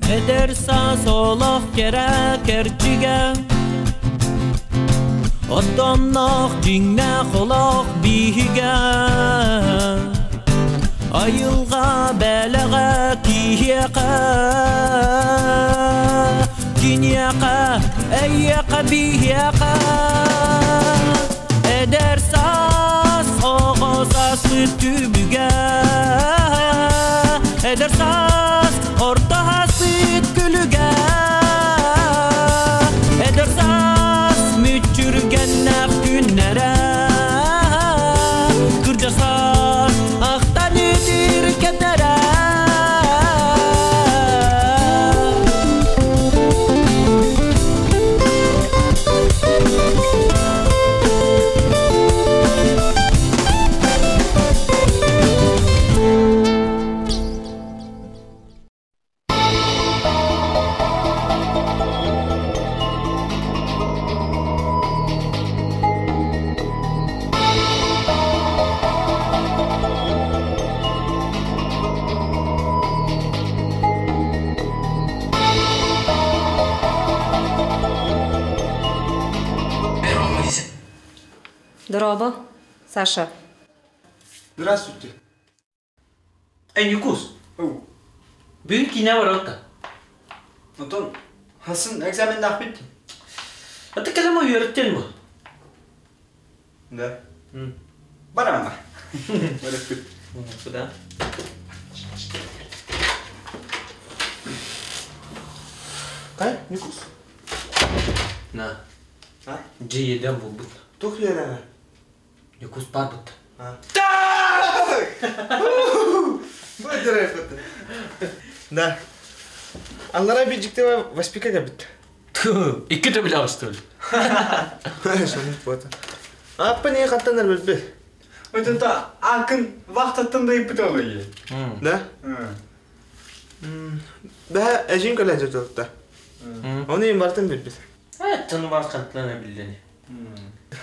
Edersa solak gerek erçige Otonnak cinne kolak bihige Ayılga belega tiyeka Cinyeka eyyeka biheka Edersas oğosas mütübüge Edersas ortahas mütkülüge Edersas mütçürgennek günlere Kırcasas aktan üdür kedere Здорово, Саша. Здравствуйте. Никус, Ау. бүгін кине бар отта. Антон, Hasan экзамен нахбит. А ты когда мой верттен был? Да. Барама. Баракут. Куда? Кай, Никус. На. А? Же едем в бут. Тух лера. Никус бар бут. А. Бадырай фото. Да. Аллара биджиктева воспика габит. Икки де билем что ли? Шонит фото. Апа не хаттанар билбе. Өтөнтө акын вактаттында ипит алый. Да? Да, эжин колледж отта. Оны имартын билбе. Это ну вас кантлана билдени.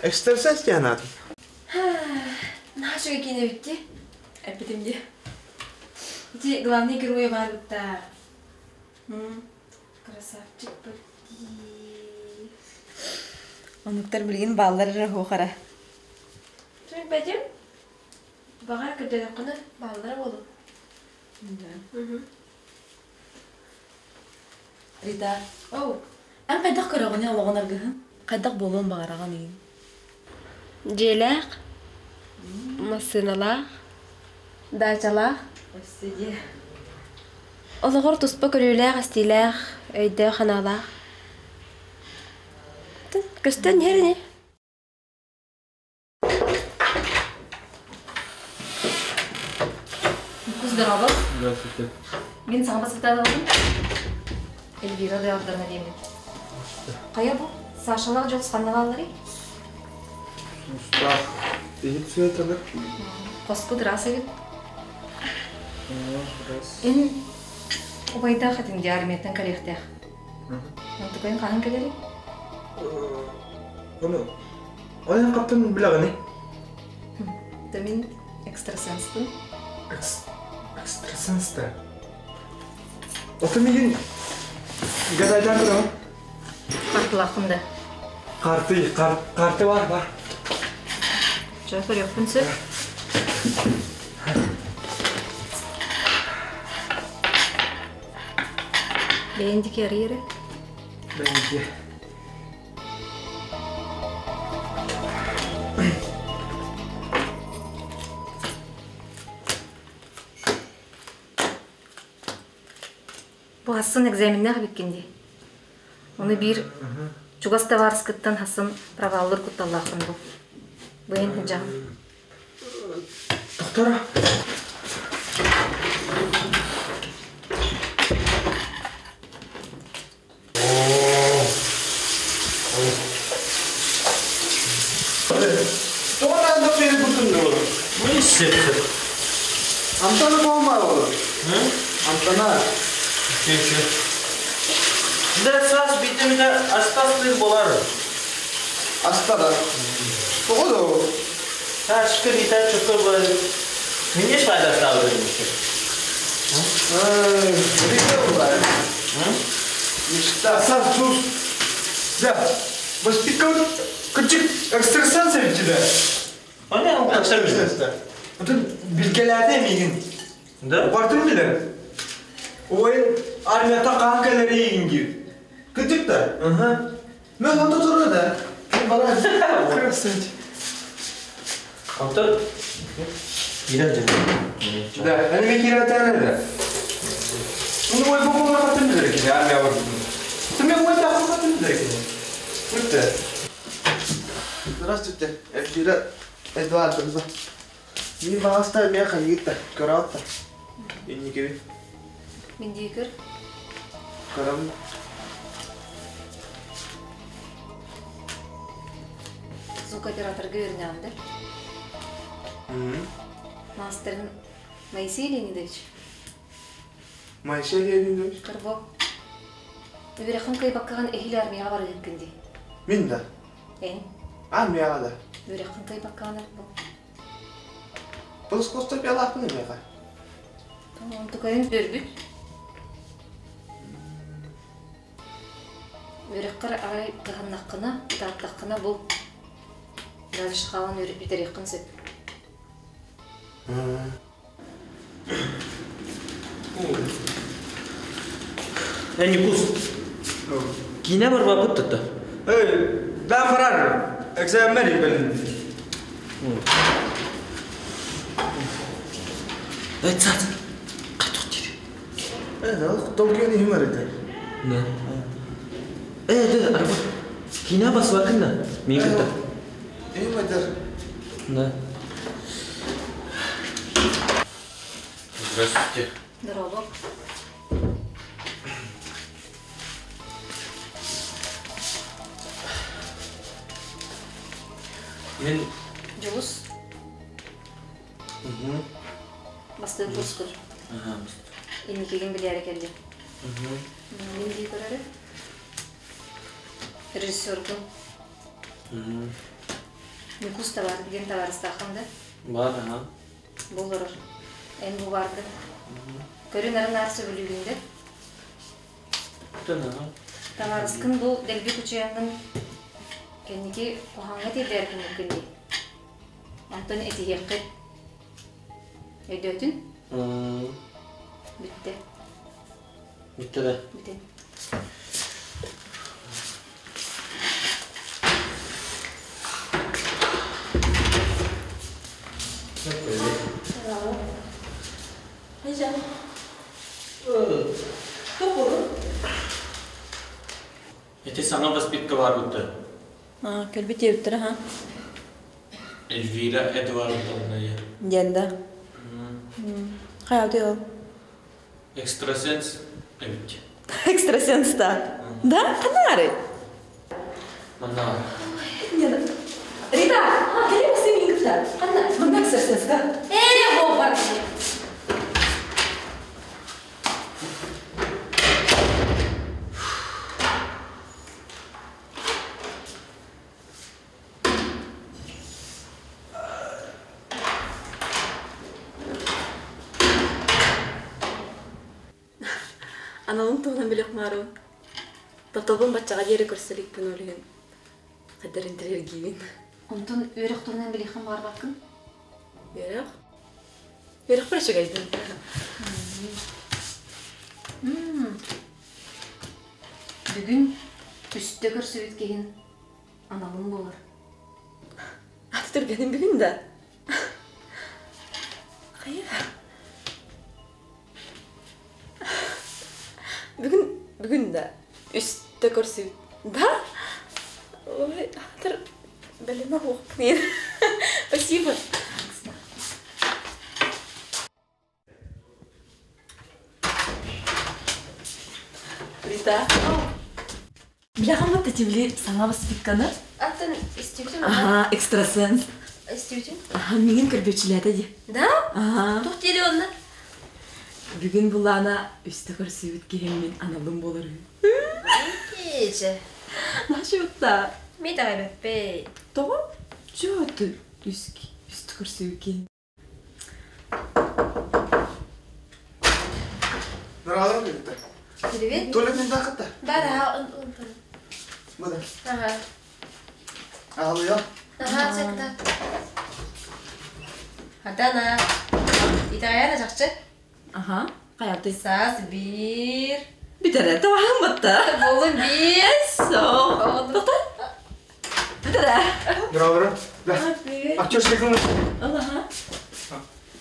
Экстрасенс тянат. Наша кине битти. Эпидемия. Иди главный герой валюта. Красавчик пойти. Онуктар билген баллары хохара. Sen bacım? Bakar kırdı kına balları oldu. Rita. Oh. An kaydak kırağını alağına gıhın. Kaydak bolon bağırağın yiyin. Jelek. Masınalar. Daçalar. Östüge. Олығыр тұспа көрілер, астилер, өйді қаналар. Көстен еріне. Здорово. Здравствуйте. Мен саған басықтады алдым. Эльвира да явдарына деймін. Қая бұл? Сашалар жолсқанды қалдыры? Устав. Иди все это, да? Қоспы дұрасы кет. Ен обайда қатын жарыметтен кәректеқ. Онтықайын қанын кәдері? Оны қаптын білағыны? Мен экстрасенспін. Экстрасенсті. Оты меген гадайдан тұрам? Қартылақымда. Қарты бар. Жапыр өкпінсі. Бейінді кәрері? Бәнде. Бұл хасын экзаменне қабеккенде. Оны бір чугаста барыскыттан хасын праваллар құтталлақын бұл. Бұйын хынжағын. Доктора. Тоғынан да бері бұтынды olur. Bu ne sepset? Amtanı boğma olur. Amtana. Çünkü. Bir de sas bitiminde astaslık bolar. Astara. Toğu da o. Ha şükür iter çukur böyle. Hiç faydası alırım işte. Rikte bu da. Мечта. Сам тут. Да. Воспитывал küçük ekstrasens evcide. O ne o kadar güzel. Bütün bilgelerde miyim? Da? Vartın bilir. Oyun armiyata kankaları yiyince. Küçük de. Hı. Ben onda durur da. Bana kırılsın. Otur. Girer canım. Da. Hani bir kere tane de. Bunu oyun babamla batın bilir ki. Armiya var. Sen oyun babamla batın bilir ki. Bitti. Здравствуйте, Эльвира Эдуардовна. Мен бағаста меха егітті, көраатты. Енне кеби? Мен дейкір. Көрамын. Звук операторға өрінемді. Мастерін Моисей Леонидович. Моисей Леонидович? Кырбо. Өбірекін кай баққаған әхіл армияға бар өткенде. Мен да? Ән. Армияға да? Өбірекін кай баққаған арбо. Бұл қостап ялақпын емеға? Тұқайын бөрбіт. Өрекқар ағай қығыннаққына, тағаттаққына бұл дәліш қалан өріп бетерекқін сөп. Yani kus. Kine var babut tuttu. Ben farar. Eksemleri ben. Evet sat. Kaç otur. Tokyo'nun himarete. Ne? De araba. Kine bas bakın da. Miyim tuttu. Himater. Ne? Здравствуйте. Здорово. Мен... Жұлыс. Бастығы көрскір. Енекеген білі әрекелді. Мен дей көрәрі. Режиссерді. Нүкіс табар, деген табарысты ақымды. Бар, аха. Бұл ұрыр. Ән бұл барды. Көрін арын арсы бүлігінде. Тын, аха. Табарыскын бұл дәлбі күчеяңын кәнеке қоғанға дейді әркін мүмкінде. Антон әтегеққет. Өйдөтін? Бүтті. Bitti de. Бүтін. Hocam. Это sana воспитка var burada. Көлбет еуттір, ha? Elvira Eduardovna ya. Денда. Қай ол? Экстрасенс. Evet. Экстрасенста. Да? Қанары? Mana. Рита, келе осы менің кітап. Қандай? Мұнда экстрасенска? Ол бар. Аналың туғынан білек мару. Топталбын батчаға жері көрселік күн өлігін. Қадырын тірер кейбін. Онтон өрек тұрынан білеқін бар бақын? Өрек? Өрек бір ашық айдың. Бүгін үсті көрсі өткеген аналым болыр. Аты түргенім бүгін да. Қайыр? Бүгін да үсті көрсі да? Ой, атыр бәлеме оқып мен. Спасибо. Рита. Білағам өтті тебілі саңа воспитканы? Аттан істеудің? Ага, экстрасенс. Істеудің? Ага, менің көрбетшіледі де. Да? Ага. Тоқтелі онына? Бүгін бұл ана үсті көрсі өткенмен аналым болыр. Ece. Нашы өтті? Мен дағай бәппей. Тоғы? Жо өтті үсті көрсі өткен. Нұралым келді. Привет. Туалетный дақытта. Да. Бұда. Ага. Ағылы я. Ага, секта. Адана. Итаяна жақшы. Аха. Қаяты. Сас бир. Битере. Тамам бітті. Болын бир. Со. Тоқтар. Битере. Браво. Да. Привет. Актершілігін. Аллаха.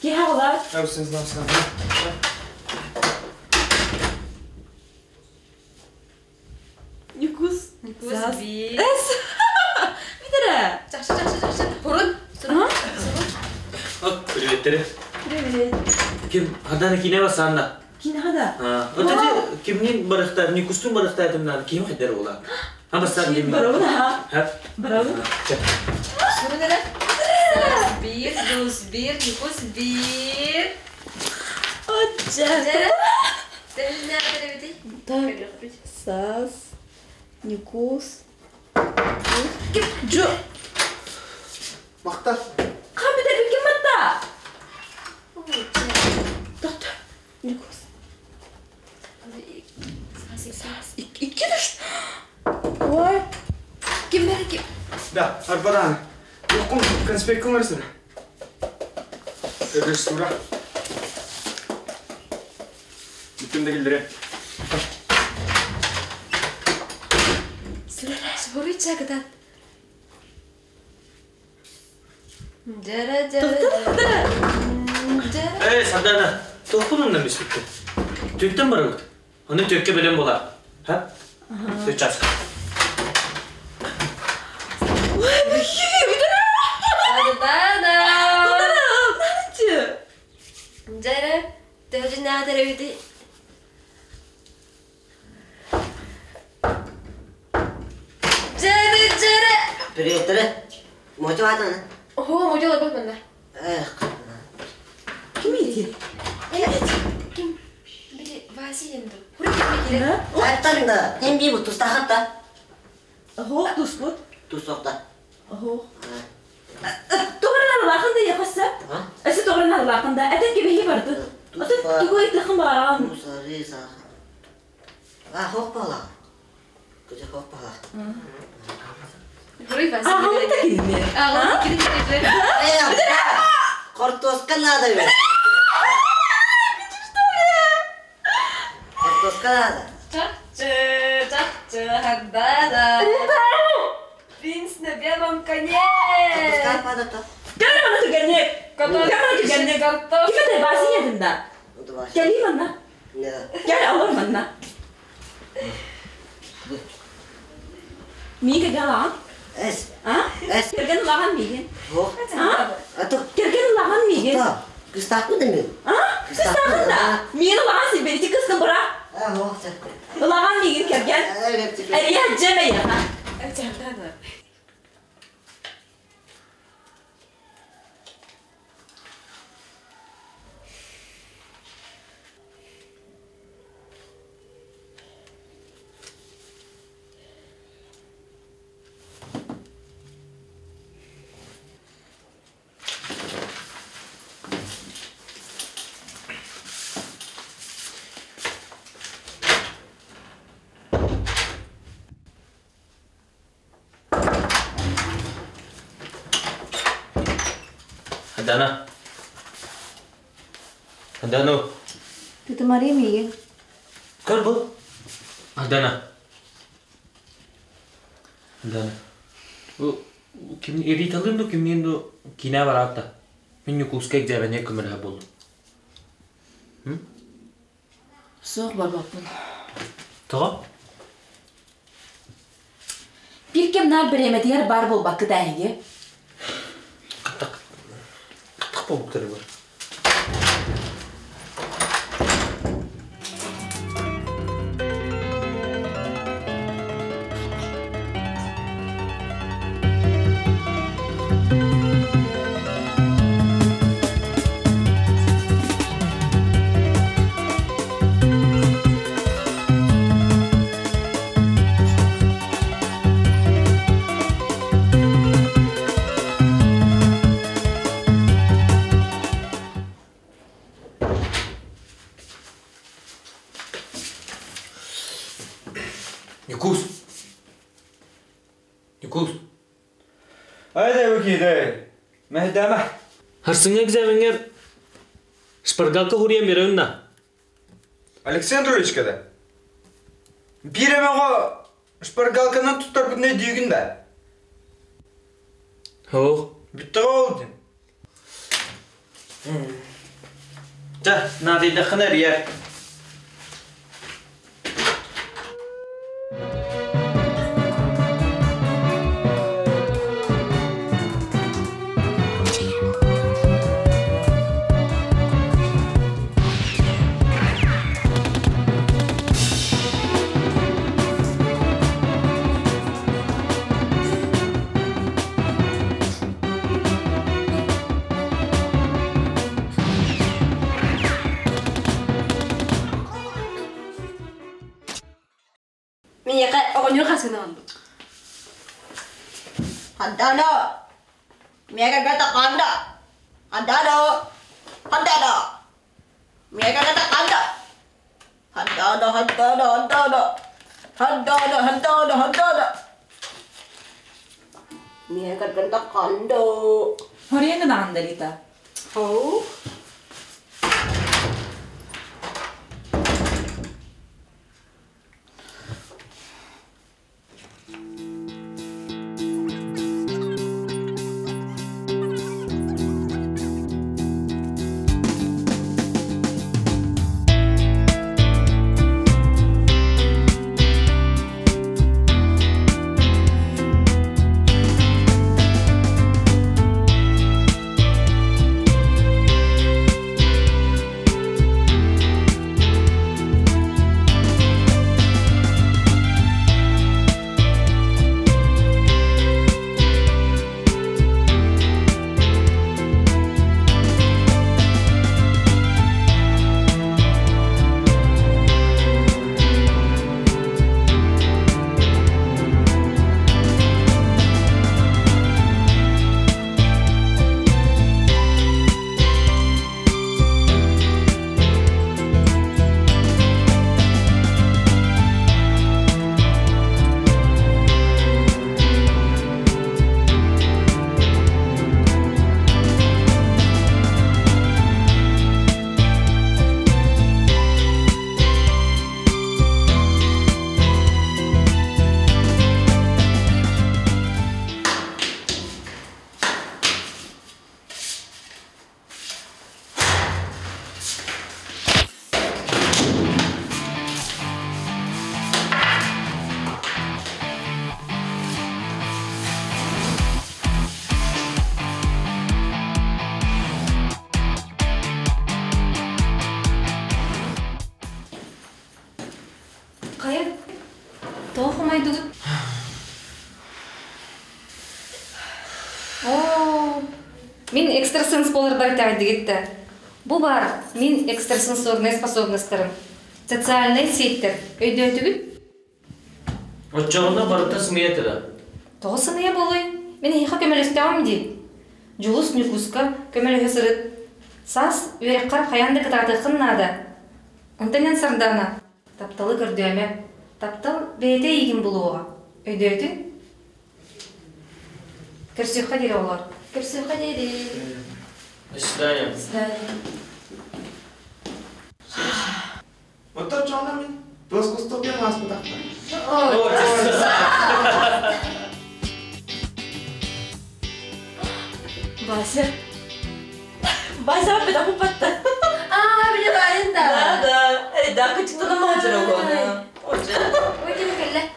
Ке хағылар? Әбісіңіз намысына. Никус. Сас бир. Эс. Битере. Жақшы. Бұрын. Приветтер. Привет. Ким Адана кине басанда? Кине хада? Өтөде кимнин барыктар, Никустун барыктарынан ким хадер ола? Абастан ким? Барауна. Ха? Барауна. Бұрын әрі. Сас бир. Дус бир. Никус бир. Отча. Дәріне әрі беді. Сас. Никус. Джо. Мақтар. Қабида бекем батта. Доктор. Никус. Сас. İki düştü. Vay. Кем бәрі кем? Да, арбадан. Оқым конспект көңірсін. Өдіш сұра. Бүтімді келдірем. Сборы чагдан. Жара. Садана. Тохунундан бис битти. Төктөн барып. Аны төккө белем болар. Ха? Төчас. Vay bakayım. Bir Адана. Nanacı. Жара. Дәріне әрі беді. Жара. Привет, Мотив адана. О, мойдала көп мында. Kim yedi? Кем? Бері Василиемді. Бұрын кемге керек. Аттарында, hem bir bu tustaqatta. Hoğuk dus bu. Tustaqta. Hoğuk. Doğrudan alakında yapasa. Ha? Esi doğrudan alakında. Eten gibi hi vardı. Atı tuğayı tıkın bağıran. Musari sa. Hoq bala. Kıca hoq bala. Бұрын Ağamı Василиемді. da gidin. Ağlamı gidin. Kortoskalada be. Kortoskalada. Жақшы, Адана. Принц на белом коне. Kortoskal pada to. Gel bana tükenlik. Gel tükenlik. Kime de basın yedinde. Udu baş. Geleyim bana. Ne? Gel alır bana. Mika gel lan. Es. Ha? Es. Kergen lahan migin. Hoq. Ha? Atuk. Kergen lahan migin. Ta. Kıstaklı değil mi? Ha? Siz takında. Mini lahan si beni kıskın bırak. Hoq. Lahan migin kergen. Evet. Eriye ceme ya. Адана. Adana. Tu तुम्हारी migin. Kar bu. Adana. Bu kim erit alın da kimnin do kina var hatta. Minnu kuskek cevene kumra bol. Soğuk var bak bunu. Tamam. Bir kemler bir diğer bar bol bakı dahi. Tak pabukları var. Никус. Никус. Haydi bakayım. Mehdeme. Harsınga güzelmenger şpargalka huriyem berönna. Александрович kada. Biremego şpargalkadan tutar bu ne düğün de. Ho. Bitti oldu. Ja, nadide khana riyer. Minyak okonyo kasi naman. Handa na. May kagata kanda. Handa na. Handa na. May kagata kanda. Handa na, handa na, handa na. Handa na, handa na, handa na. May kagata kanda. Horiyan na andalita. Oh. Kaya, toh kumay dugut. Oo, min экстрасенс болар байтайды кетті. Бұл бар, min экстрасенсорный способностьтарым. Социальный сеттер. Өйді өтігіт? Отчағында барыта сымия тіра. Тоғы сыния болой. Мен еқа көмелестеуам дейд. Жулус Никуска көмелі сырыт. Сас өрекқар қаянды кытаты қыннады. Онтанен сардана. Тапталы көрдіәме. Таптал бейте егін болуға. Өйді өтің? Көрсіққа дере олар. Көрсіққа дере. Исдайым. Otur canım min. Dost kustu bir mas bu dakika. Basa. Basa apa tak kupat? Bile bayan da. Ada. Daha küçükten ama hoca oldu. Hoca. Öyle mi kelle?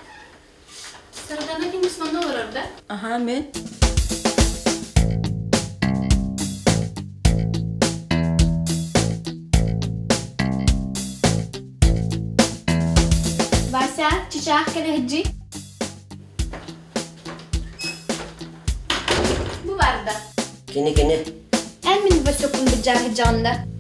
Sıradana kim Müslüman olur orada? Aha men. Basa, çiçek kene hecci. Bu vardı. Kini kini. En min basokun bir cahil canlı.